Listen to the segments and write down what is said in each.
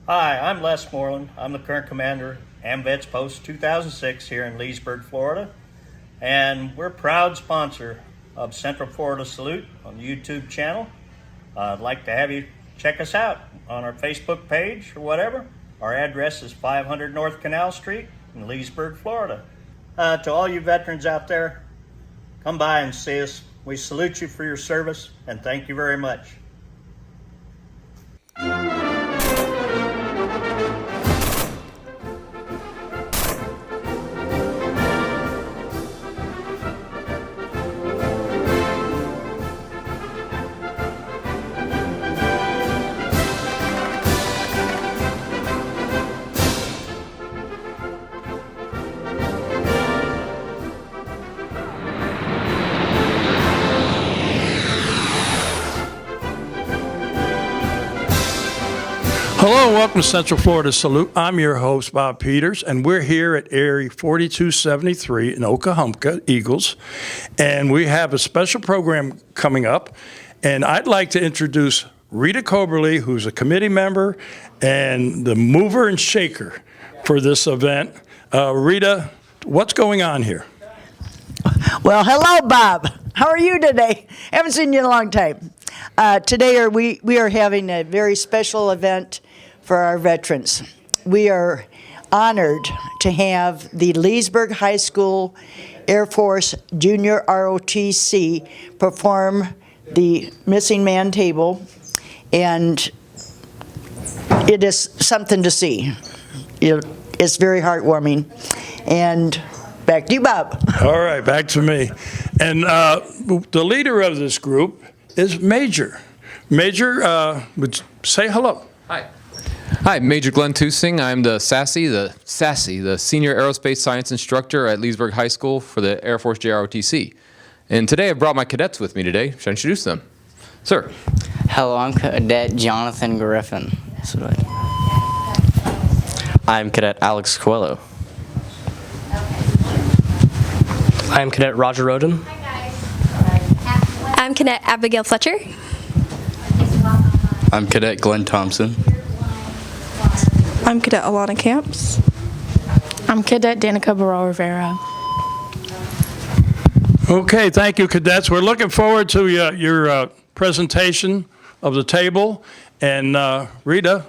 Hi, I'm Les Moreland. I'm the current commander, AMVETS Post 2006 here in Leesburg, Florida. And we're a proud sponsor of Central Florida Salute on the YouTube channel. I'd like to have you check us out on our Facebook page or whatever. Our address is 500 North Canal Street in Leesburg, Florida. To all you veterans out there, come by and see us. We salute you for your service and thank you very much. Hello and welcome to Central Florida Salute. I'm your host, Bob Peters, and we're here at Area 4273 in Okahumpka, Eagles, and we have a special program coming up, and I'd like to introduce Rita Coberly, who's a committee member and the mover and shaker for this event. Rita, what's going on here? Well, hello, Bob. How are you today? Haven't seen you in a long time. Today we are having a very special event for our veterans. We are honored to have the Leesburg High School Air Force Junior ROTC perform the Missing Man table, and it is something to see. It's very heartwarming. And back to you, Bob. All right, back to me. And the leader of this group is Major. Major, would say hello. Hi. Hi, Major Glenn Tusing. I'm the Senior Aerospace Science Instructor at Leesburg High School for the Air Force JROTC. And today I've brought my cadets with me today. Should I introduce them? Sir. Hello, I'm Cadet Jonathan Griffin. I'm Cadet Alex Coelho. I'm Cadet Roger Roden. I'm Cadet Abigail Fletcher. I'm Cadet Glenn Thompson. I'm Cadet Alana Camps. I'm Cadet Danica Barral Rivera. Okay, thank you, cadets. We're looking forward to your presentation of the table. And Rita,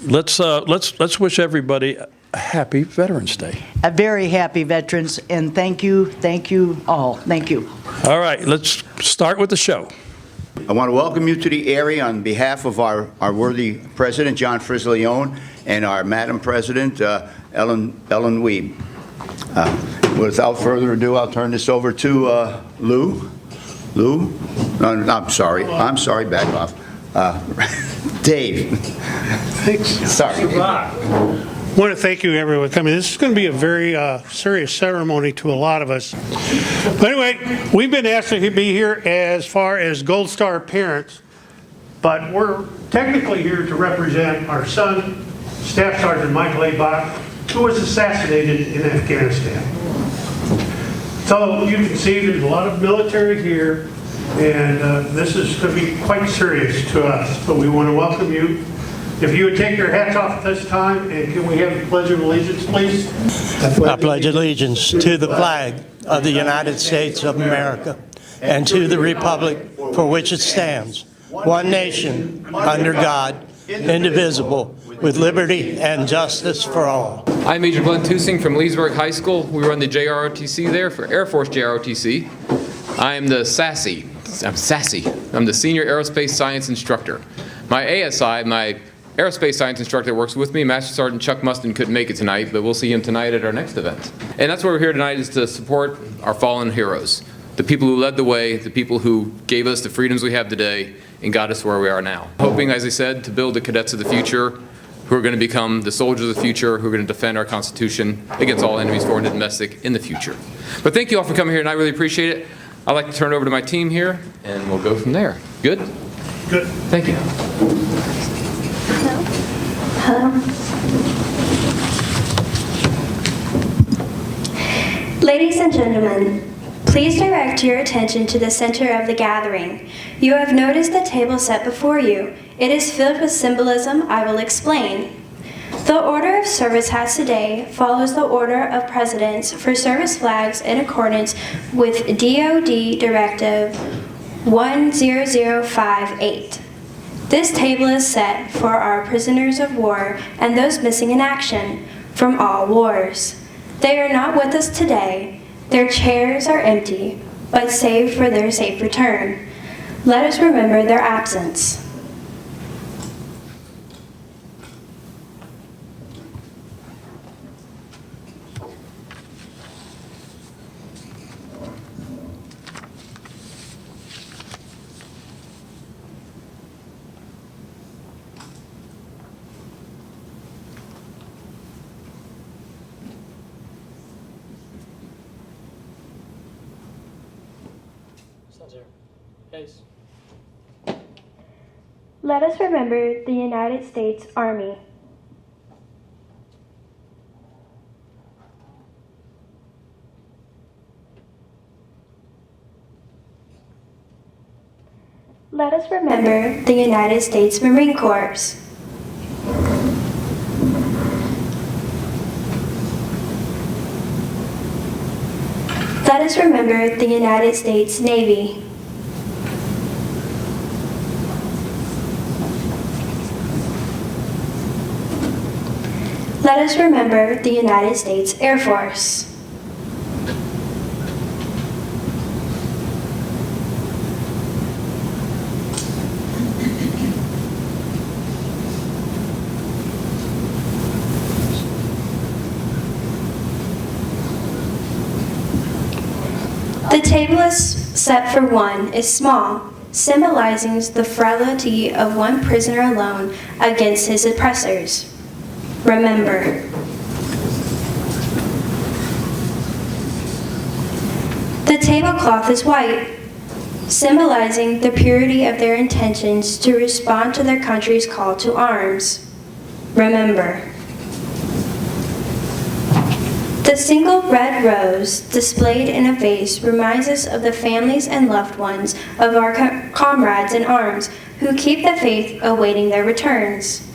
let's wish everybody a happy Veterans Day. A very happy Veterans, and thank you all. Thank you. All right, let's start with the show. I want to welcome you to the area on behalf of our worthy President, John Frisleone, and our Madam President, Ellen Wiebe. Without further ado, I'll turn this over to Lou? No, I'm sorry, back off. Dave. Thanks. Sorry. I want to thank you, everyone, for coming. This is going to be a very serious ceremony to a lot of us. But anyway, we've been asked to be here as far as Gold Star parents, but we're technically here to represent our son, Staff Sergeant Michael A. Bach, who was assassinated in Afghanistan. So you can see there's a lot of military here, and this is going to be quite serious to us, but we want to welcome you. If you would take your hats off at this time, and can we have the Pledge of Allegiance, please? I pledge allegiance to the flag of the United States of America and to the republic for which it stands, one nation, under God, indivisible, with liberty and justice for all. I'm Major Glenn Tusing from Leesburg High School. We run the JROTC there for Air Force JROTC. I'm the I'm the Senior Aerospace Science Instructor. My ASI, my Aerospace Science Instructor that works with me, Master Sergeant Chuck Mustin, couldn't make it tonight, but we'll see him tonight at our next event. And that's why we're here tonight, is to support our fallen heroes, the people who led the way, the people who gave us the freedoms we have today and got us where we are now. Hoping, as I said, to build the cadets of the future who are going to become the soldiers of the future, who are going to defend our Constitution against all enemies, foreign and domestic, in the future. But thank you all for coming here, and I really appreciate it. I'd like to turn it over to my team here, and we'll go from there. Good? Good. Thank you. Hello. Ladies and gentlemen, please Please direct your attention to the center of the gathering. You have noticed the table set before you. It is filled with symbolism I will explain. The order of service has today follows the order of precedence for service flags in accordance with DoD Directive 10058. This table is set for our prisoners of war and those missing in action from all wars. They are not with us today. Their chairs are empty, but saved for their safe return. Let us remember their absence. Let us remember the United States Army. Let us remember the United States Marine Corps. Let us remember the United States Navy. Let us remember the United States Air Force. The table is set for one is small, symbolizing the frailty of one prisoner alone against his oppressors. Remember. The tablecloth is white, symbolizing the purity of their intentions to respond to their country's call to arms. Remember. The single red rose displayed in a vase reminds us of the families and loved ones of our comrades in arms who keep the faith awaiting their returns.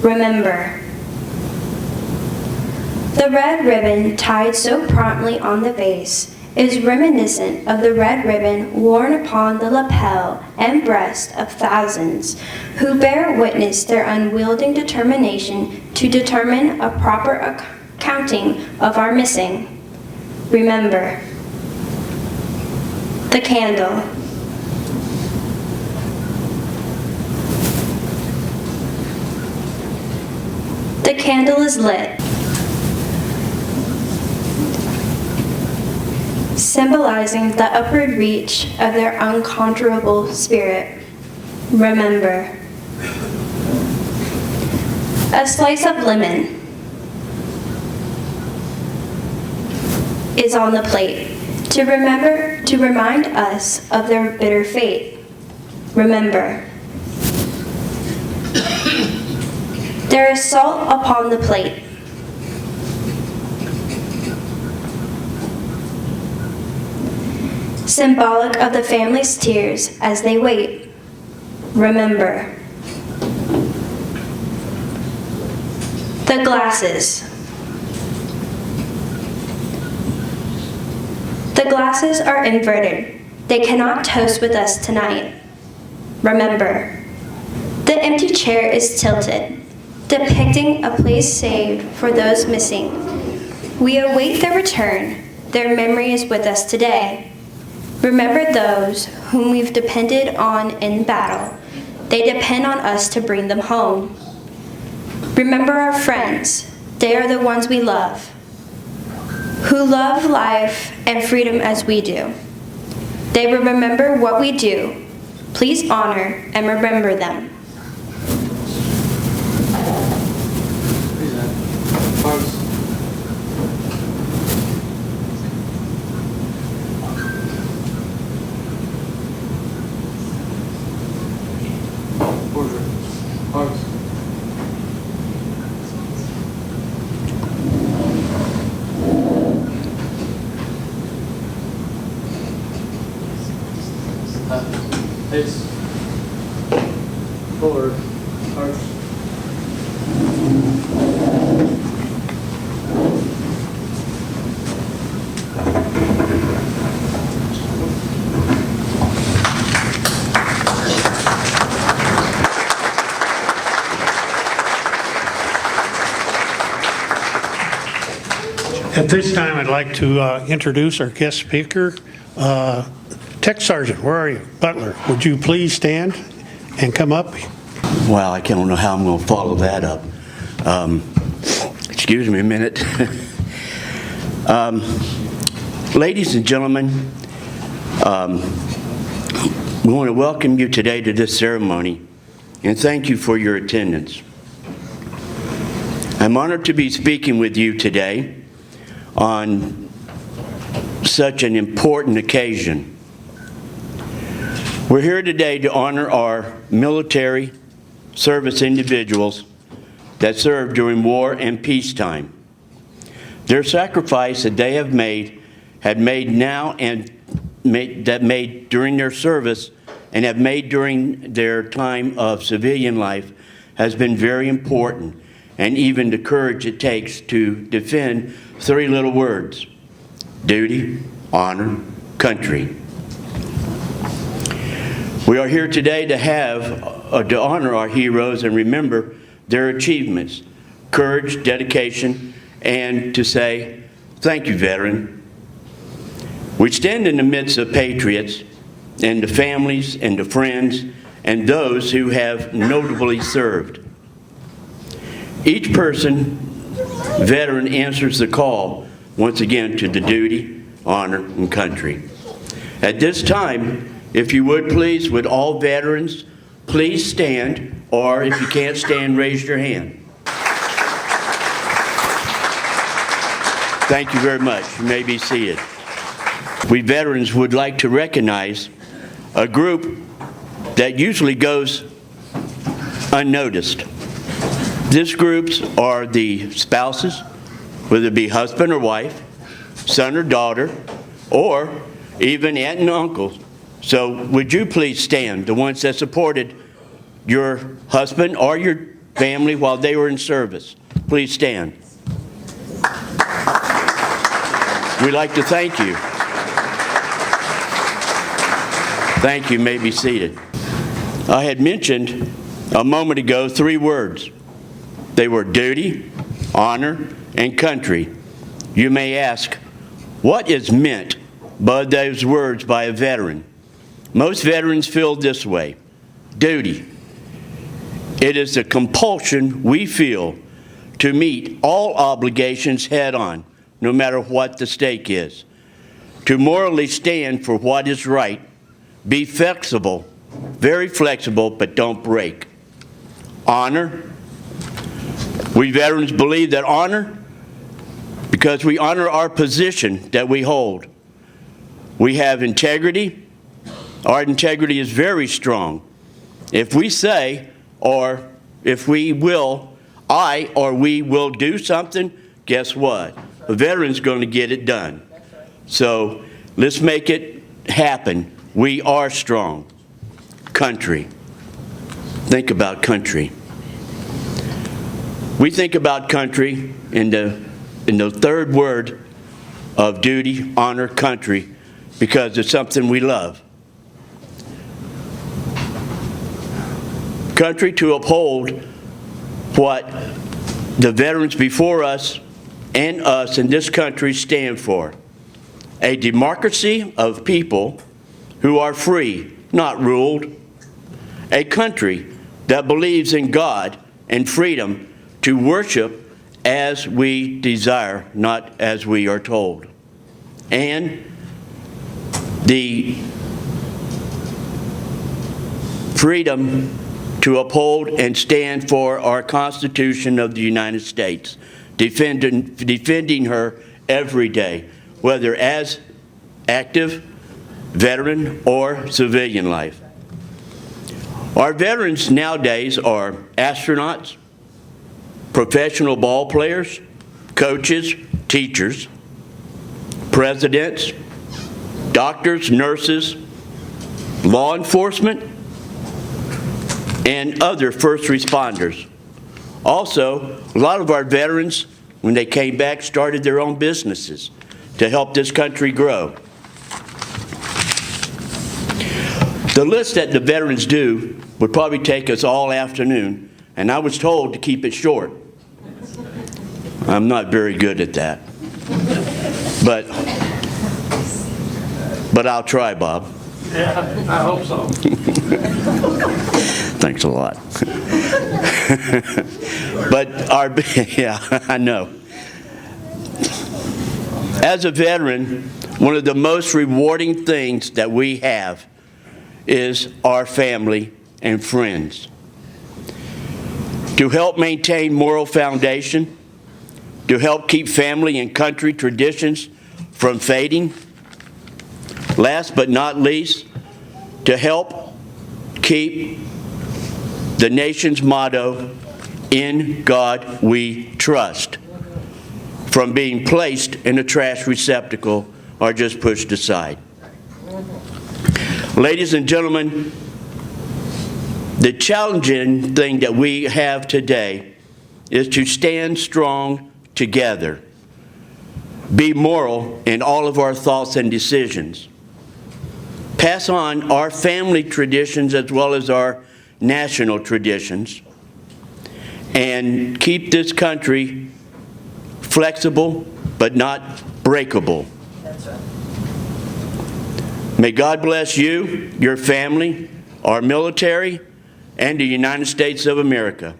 Remember. The red ribbon tied so promptly on the vase is reminiscent of the red ribbon worn upon the lapel and breast of thousands who bear witness their unwielding determination to determine a proper accounting of our missing. Remember. The candle. The candle is lit, symbolizing the upward reach of their unconquerable spirit. Remember. A slice of lemon is on the plate to remind us of their bitter fate. Remember. There is salt upon the plate. Symbolic of the family's tears as they wait. Remember. The glasses. The glasses are inverted. They cannot toast with us tonight. Remember. The empty chair is tilted, depicting a place saved for those missing. We await their return. Their memory is with us today. Remember those whom we've depended on in battle. They depend on us to bring them home. Remember our friends. They are the ones we love, who love life and freedom as we do. They will remember what we do. Please honor and remember them. At this time, I'd like to introduce our guest speaker, Tech Sergeant. Where are you? Butler, would you please stand and come up? Well, I don't know how I'm going to follow that up. Excuse me a minute. Ladies and gentlemen, we want to welcome you today to this ceremony and thank you for your attendance. I'm honored to be speaking with you today on such an important occasion. We're here today to honor our military service individuals that served during war and peacetime. Their sacrifice that they have made now and made during their service and have made during their time of civilian life has been very important, and even the courage it takes to defend 3 little words: duty, honor, country. We are here today to honor our heroes and remember their achievements, courage, dedication, and to say, thank you, veteran. We stand in the midst of patriots and the families and the friends and those who have notably served. Each person, veteran, answers the call once again to the duty, honor, and country. At this time, if you would please, would all veterans please stand, or if you can't stand, raise your hand. Thank you very much. You may be seated. We veterans would like to recognize a group that usually goes unnoticed. These groups are the spouses, whether it be husband or wife, son or daughter, or even aunt and uncle. So would you please stand, the ones that supported your husband or your family while they were in service. Please stand. We'd like to thank you. Thank you. You may be seated. I had mentioned a moment ago 3 words. They were duty, honor, and country. You may ask, what is meant by those words by a veteran? Most veterans feel this way: duty. It is a compulsion we feel to meet all obligations head on, no matter what the stake is. To morally stand for what is right, be flexible, very flexible, but don't break. Honor. We veterans believe that honor, because we honor our position that we hold. We have integrity. Our integrity is very strong. If we say, or if we will, we will do something, guess what? The veteran's going to get it done. So let's make it happen. We are strong. Country. Think about country. We think about country in the 3rd word of duty, honor, country, because it's something we love. Country, to uphold what the veterans before us and us in this country stand for. A democracy of people who are free, not ruled. A country that believes in God and freedom to worship as we desire, not as we are told. And the freedom to uphold and stand for our Constitution of the United States, defending her every day, whether as active, veteran, or civilian life. Our veterans nowadays are astronauts, professional ball players, coaches, teachers, presidents, doctors, nurses, law enforcement, and other first responders. Also, a lot of our veterans, when they came back, started their own businesses to help this country grow. The list that the veterans do would probably take us all afternoon, and I was told to keep it short. I'm not very good at that. But I'll try, Bob. Yeah, I hope so. Thanks a lot. But yeah, I know. As a veteran, one of the most rewarding things that we have is our family and friends. To help maintain moral foundation, to help keep family and country traditions from fading. Last but not least, to help keep the nation's motto, "In God We Trust," from being placed in a trash receptacle or just pushed aside. Ladies and gentlemen, the challenging thing that we have today is to stand strong together, be moral in all of our thoughts and decisions, pass on our family traditions as well as our national traditions, and keep this country flexible but not breakable. That's right. May God bless you, your family, our military, and the United States of America.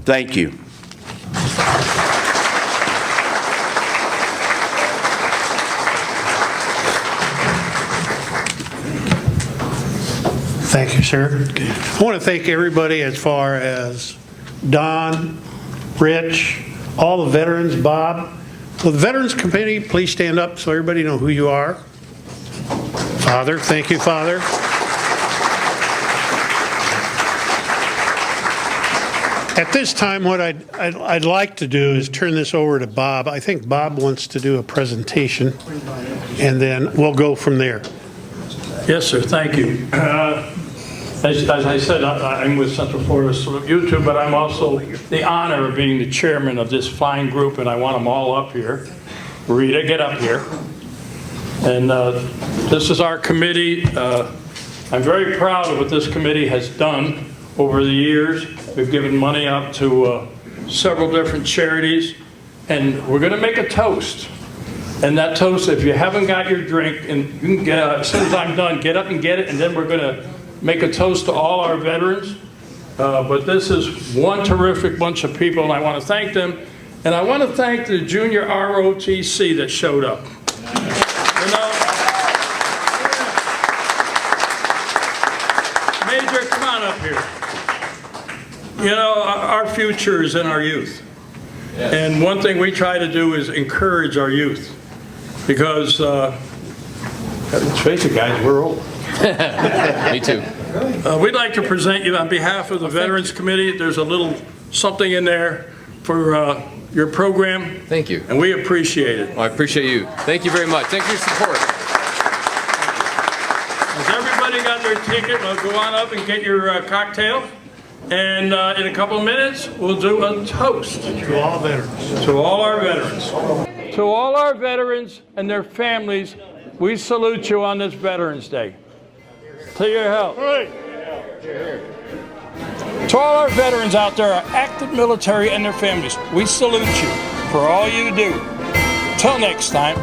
Thank you. Thank you, sir. I want to thank everybody as far as Don, Rich, all the veterans, Bob. Will the Veterans Committee please stand up so everybody know who you are? Father, thank you, Father. At this time, what I'd like to do is turn this over to Bob. I think Bob wants to do a presentation, and then we'll go from there. Yes, sir. Thank you. As I said, I'm with Central Florida Salute YouTube, but I'm also the honor of being the chairman of this fine group, and I want them all up here. Rita, get up here. And this is our committee. I'm very proud of what this committee has done over the years. We've given money out to several different charities, and we're going to make a toast. And that toast, if you haven't got your drink, and you can get, as soon as I'm done, get up and get it, and then we're going to make a toast to all our veterans. But this is one terrific bunch of people, and I want to thank them. And I want to thank the Junior ROTC that showed up. You know, Major, come on up here. You know, our future is in our youth. Yes. And one thing we try to do is encourage our youth. Because, let's face it, guys, we're old. Me too. We'd like to present you on behalf of the Veterans Committee. There's a little something in there for your program. Thank you. And we appreciate it. Well, I appreciate you. Thank you very much. Thank you for your support. Has everybody got their ticket? Well, go on up and get your cocktail. And in a couple of minutes, we'll do a toast. To all veterans. To all our veterans. To all our veterans and their families, we salute you on this Veterans Day. To your health. To all our veterans out there, our active military and their families, we salute you for all you do. Till next time.